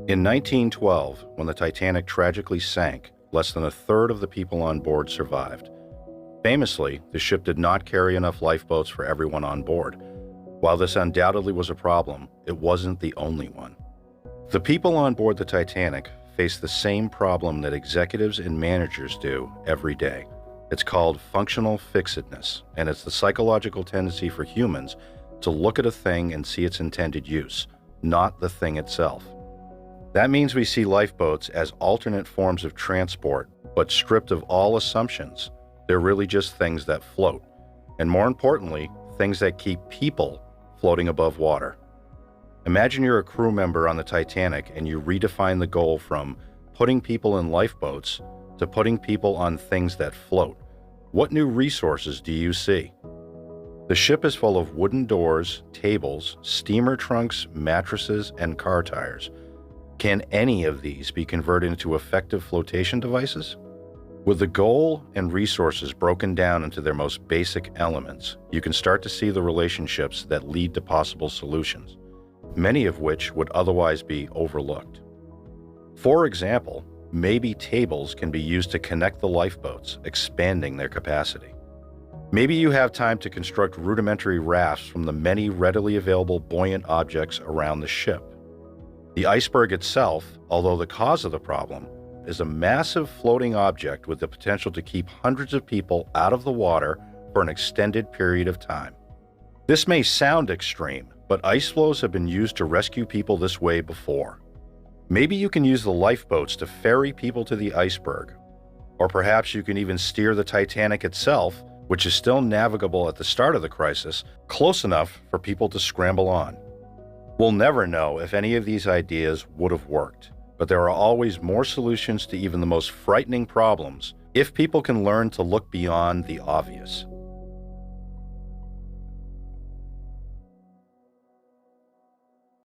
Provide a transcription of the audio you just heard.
In 1912, when the Titanic tragically sank, less than a third of the people on board survived. Famously, the ship did not carry enough lifeboats for everyone on board. While this undoubtedly was a problem, it wasn't the only one. The people on board the Titanic face the same problem that executives and managers do every day. It's called functional fixedness, and it's the psychological tendency for humans to look at a thing and see its intended use, not the thing itself. That means we see lifeboats as alternate forms of transport, but stripped of all assumptions. They're really just things that float, and more importantly, things that keep people floating above water. Imagine you're a crew member on the Titanic and you redefine the goal from putting people in lifeboats to putting people on things that float. What new resources do you see? The ship is full of wooden doors, tables, steamer trunks, mattresses, and car tires. Can any of these be converted into effective flotation devices? With the goal and resources broken down into their most basic elements, you can start to see the relationships that lead to possible solutions, many of which would otherwise be overlooked. For example, maybe tables can be used to connect the lifeboats, expanding their capacity. Maybe you have time to construct rudimentary rafts from the many readily available buoyant objects around the ship. The iceberg itself, although the cause of the problem, is a massive floating object with the potential to keep hundreds of people out of the water for an extended period of time. This may sound extreme, but ice floes have been used to rescue people this way before. Maybe you can use the lifeboats to ferry people to the iceberg, or perhaps you can even steer the Titanic itself, which is still navigable at the start of the crisis, close enough for people to scramble on. We'll never know if any of these ideas would have worked, but there are always more solutions to even the most frightening problems if people can learn to look beyond the obvious.